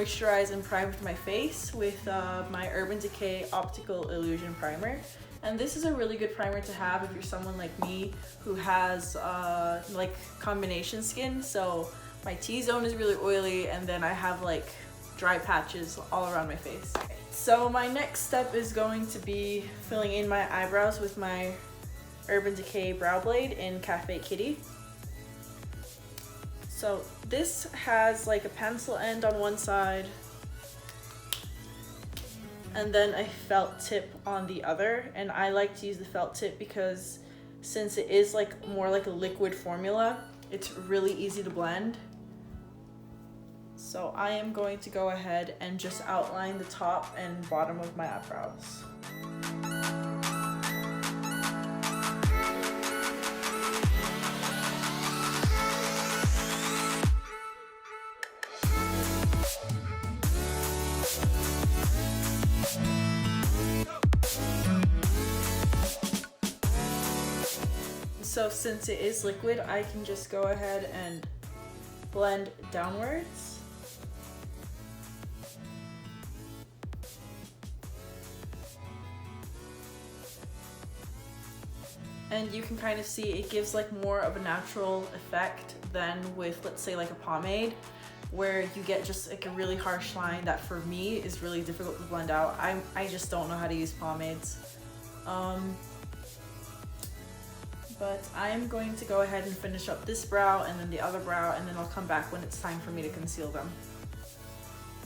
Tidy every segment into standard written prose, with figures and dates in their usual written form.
moisturized and primed my face with my Urban Decay Optical Illusion Primer. And this is a really good primer to have if you're someone like me who has like combination skin. So my T-zone is really oily, and then I have like dry patches all around my face. So my next step is going to be filling in my eyebrows with my Urban Decay Brow Blade in Cafe Kitty. So this has like a pencil end on one side and then a felt tip on the other, and I like to use the felt tip because since it is like more like a liquid formula, it's really easy to blend. So I am going to go ahead and just outline the top and bottom of my eyebrows. So since it is liquid, I can just go ahead and blend downwards. And you can kind of see it gives like more of a natural effect than with, let's say, like a pomade, where you get just like a really harsh line that for me is really difficult to blend out. I just don't know how to use pomades. But I'm going to go ahead and finish up this brow and then the other brow, and then I'll come back when it's time for me to conceal them.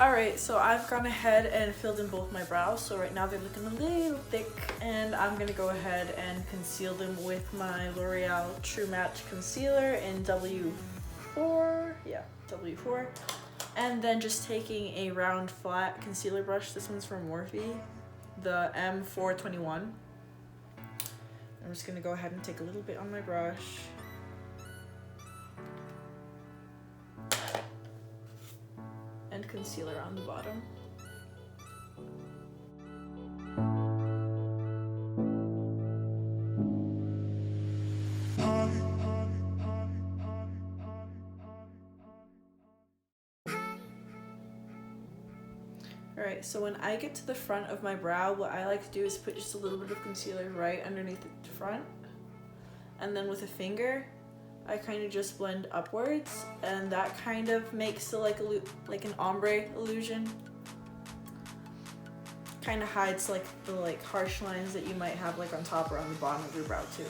Alright, so I've gone ahead and filled in both my brows, so right now they're looking a little thick, and I'm going to go ahead and conceal them with my L'Oreal True Match Concealer in W4, yeah, W4, and then just taking a round flat concealer brush. This one's from Morphe, the M421. I'm just going to go ahead and take a little bit on my brush. And concealer on the bottom. Alright, so when I get to the front of my brow, what I like to do is put just a little bit of concealer right underneath the front. And then with a finger, I kind of just blend upwards, and that kind of makes it like an ombre illusion. Kind of hides like the harsh lines that you might have like on top or on the bottom of your brow too.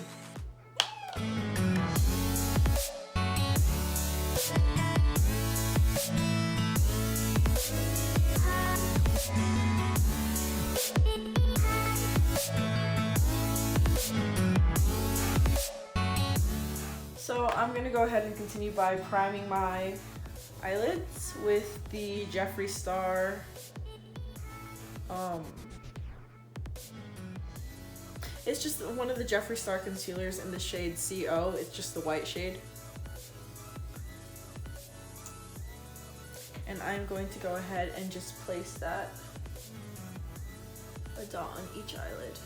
So I'm going to go ahead and continue by priming my eyelids with the Jeffree Star it's just one of the Jeffree Star concealers in the shade CO. It's just the white shade. And I'm going to go ahead and just place that a dot on each eyelid.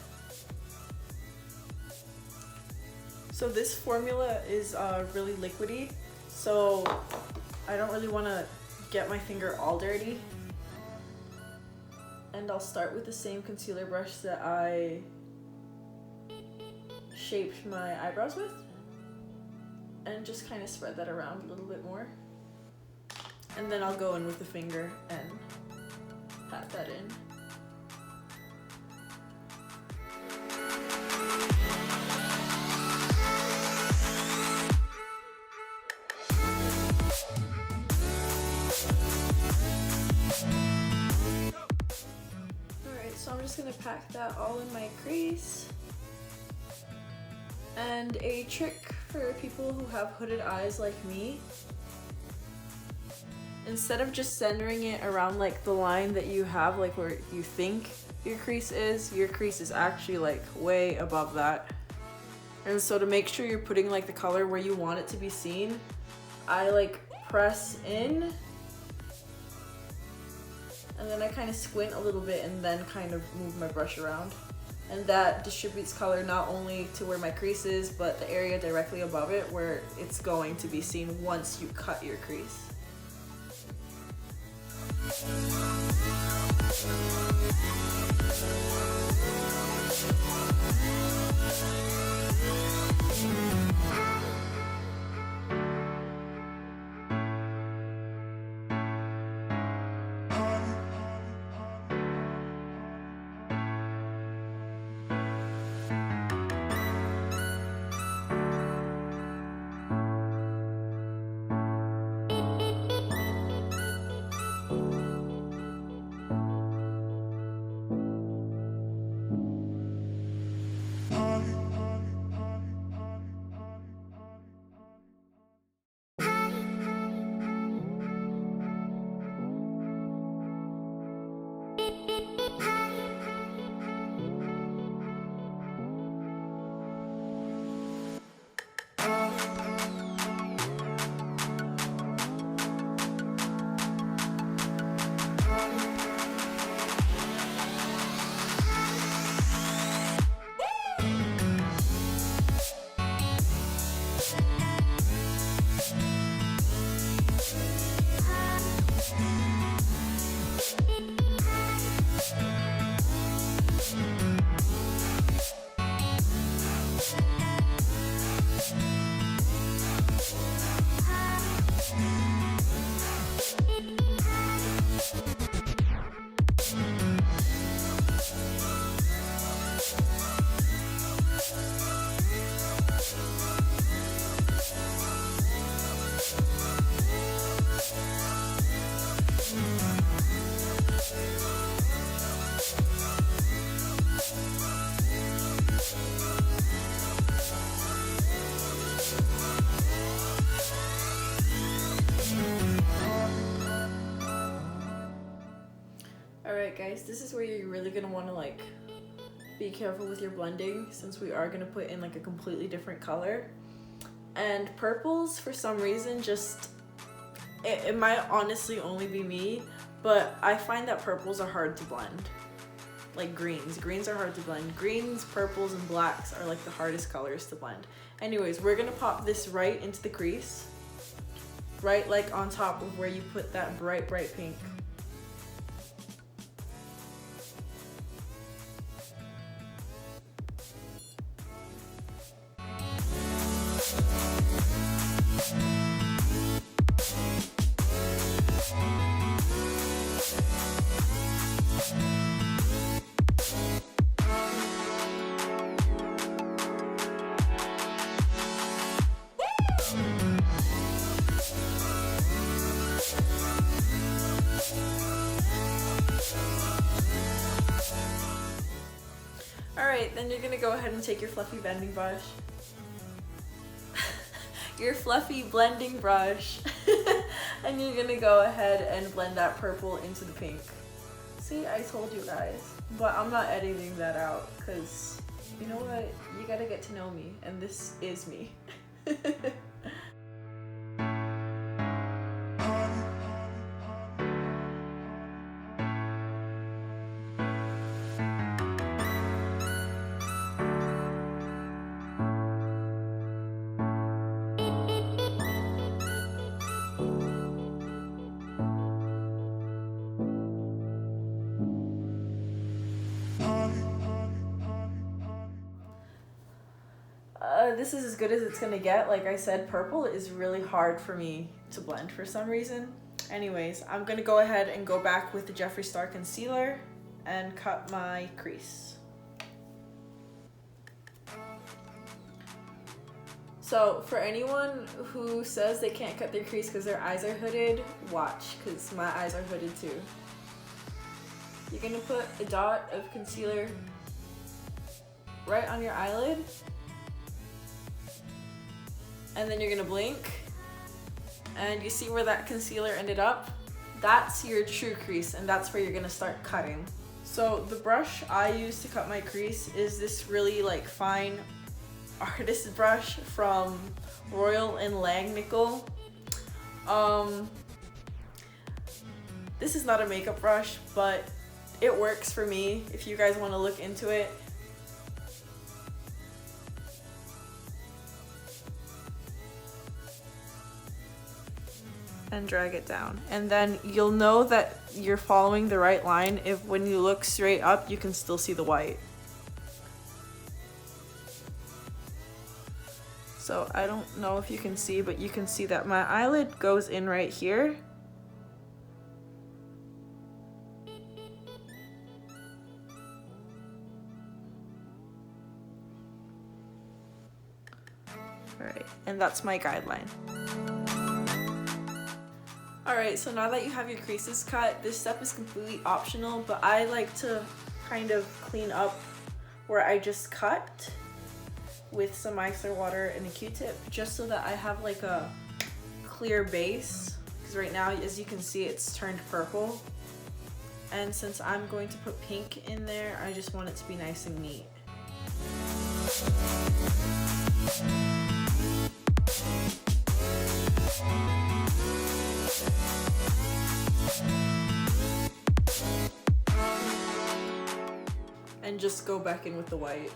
So this formula is really liquidy, so I don't really want to get my finger all dirty. And I'll start with the same concealer brush that I shaped my eyebrows with, and just kind of spread that around a little bit more. And then I'll go in with the finger and pat that in. So I'm just going to pack that all in my crease. And a trick for people who have hooded eyes like me, instead of just centering it around like the line that you have, like where you think your crease is actually like way above that. And so to make sure you're putting like the color where you want it to be seen, I like press in, and then I kind of squint a little bit and then kind of move my brush around. And that distributes color not only to where my crease is, but the area directly above it where it's going to be seen once you cut your crease. Alright guys, this is where you're really gonna want to like be careful with your blending, since we are gonna put in like a completely different color. And purples, for some reason, just it might honestly only be me, but I find that purples are hard to blend. Like greens are hard to blend. Greens, purples, and blacks are like the hardest colors to blend. Anyways, we're gonna pop this right into the crease, right like on top of where you put that bright pink. Alright, then you're gonna go ahead and take your fluffy blending brush. Your fluffy blending brush. And you're gonna go ahead and blend that purple into the pink. See, I told you guys. But I'm not editing that out, because you know what? You gotta get to know me, and this is me. This is as good as it's gonna get. Like I said, purple is really hard for me to blend for some reason. Anyways, I'm gonna go ahead and go back with the Jeffree Star Concealer and cut my crease. So for anyone who says they can't cut their crease because their eyes are hooded, watch, because my eyes are hooded too. You're gonna put a dot of concealer right on your eyelid, and then you're gonna blink, and you see where that concealer ended up? That's your true crease, and that's where you're gonna start cutting. So the brush I use to cut my crease is this really like fine artist brush from Royal and Langnickel. This is not a makeup brush, but it works for me if you guys want to look into it. and drag it down. And then you'll know that you're following the right line if when you look straight up, you can still see the white. So I don't know if you can see, but you can see that my eyelid goes in right here. Alright, and that's my guideline. Alright, so now that you have your creases cut, this step is completely optional, but I like to kind of clean up where I just cut with some micellar water and a Q-tip, just so that I have like a clear base, because right now, as you can see, it's turned purple. And since I'm going to put pink in there, I just want it to be nice and neat. And just go back in with the white.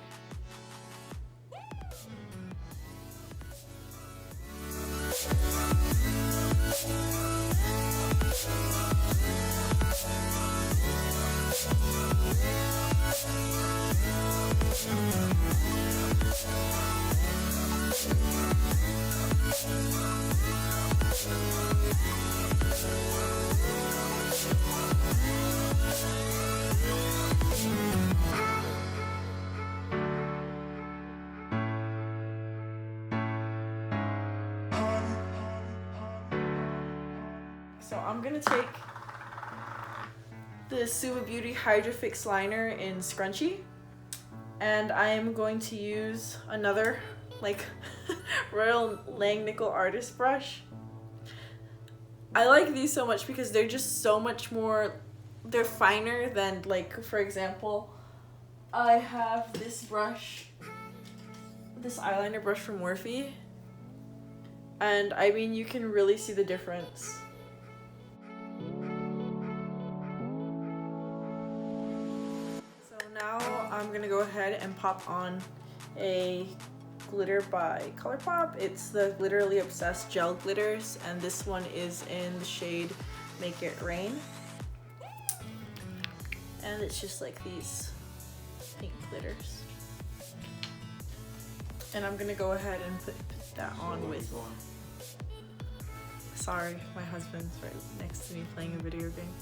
So I'm gonna take the Suva Beauty Hydra Fix Liner in Scrunchie, and I am going to use another like Royal Langnickel Artist brush. I like these so much because they're just so much more, they're finer than, like, for example, I have this brush, this eyeliner brush from Morphe, and I mean you can really see the difference. Now I'm gonna go ahead and pop on a glitter by Colourpop. It's the Gliterally Obsessed Gel Glitters, and this one is in the shade Make It Rain. And it's just like these pink glitters. And I'm gonna go ahead and put that on with... Sorry, my husband's right next to me playing a video game.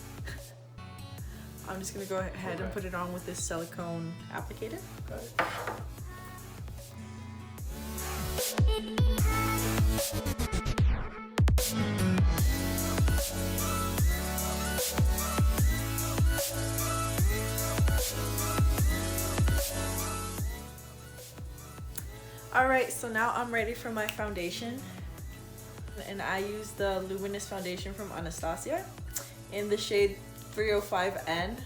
I'm just gonna go ahead and put it on with this silicone applicator. Alright, so now I'm ready for my foundation. And I use the Luminous Foundation from Anastasia in the shade 305N, and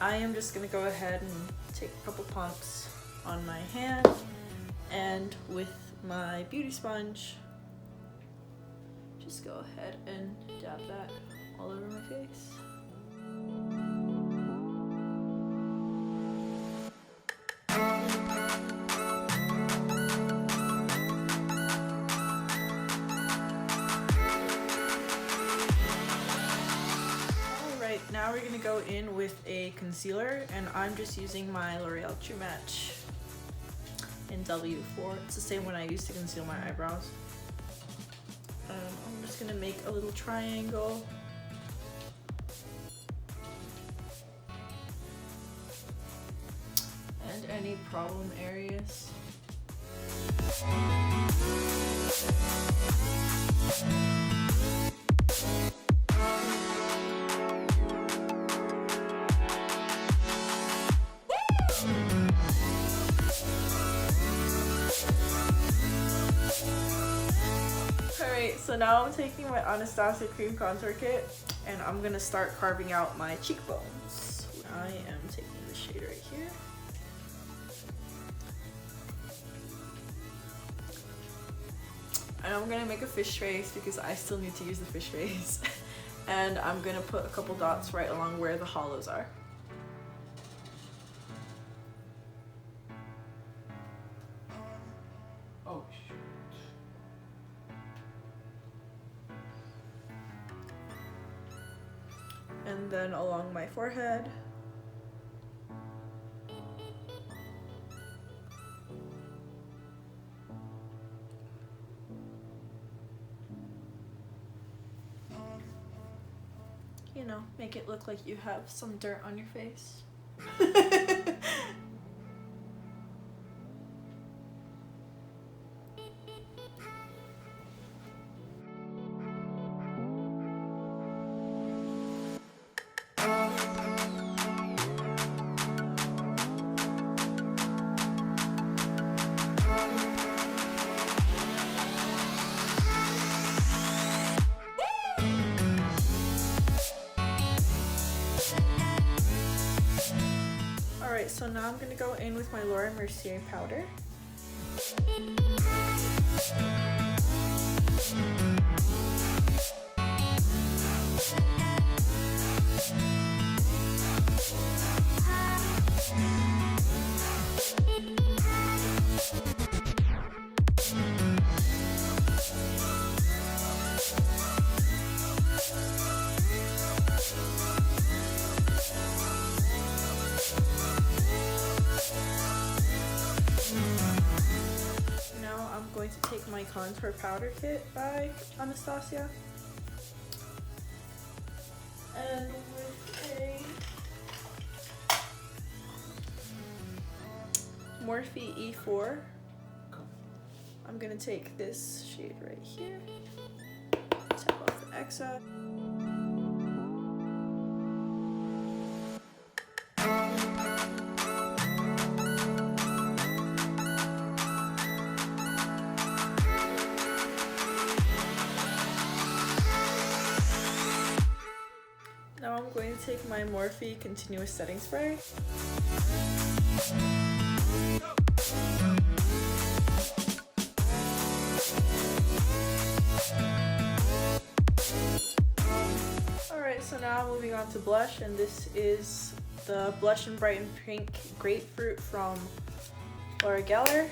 I am just gonna go ahead and take a couple pumps on my hand, and with my beauty sponge just go ahead and dab that all over my face. Now we're gonna go in with a concealer, and I'm just using my L'Oreal True Match in W4. It's the same one I use to conceal my eyebrows. I'm just gonna make a little triangle. And any problem areas. Alright, so now I'm taking my Anastasia Cream Contour Kit, and I'm gonna start carving out my cheekbones. I am taking the shade right here. And I'm gonna make a fish face because I still need to use the fish face. And I'm gonna put a couple dots right along where the hollows are. Oh shoot. then along my forehead. You know, make it look like you have some dirt on your face. Alright, so now I'm going to go in with my Mercier powder. Going to take my contour powder kit by Anastasia, and with a Morphe E4, I'm gonna take this shade right here, tap off the excess. Now I'm going to take my Morphe Continuous Setting Spray. Alright, so now moving on to blush, and this is the Blush and Brighten Pink Grapefruit from Gellar.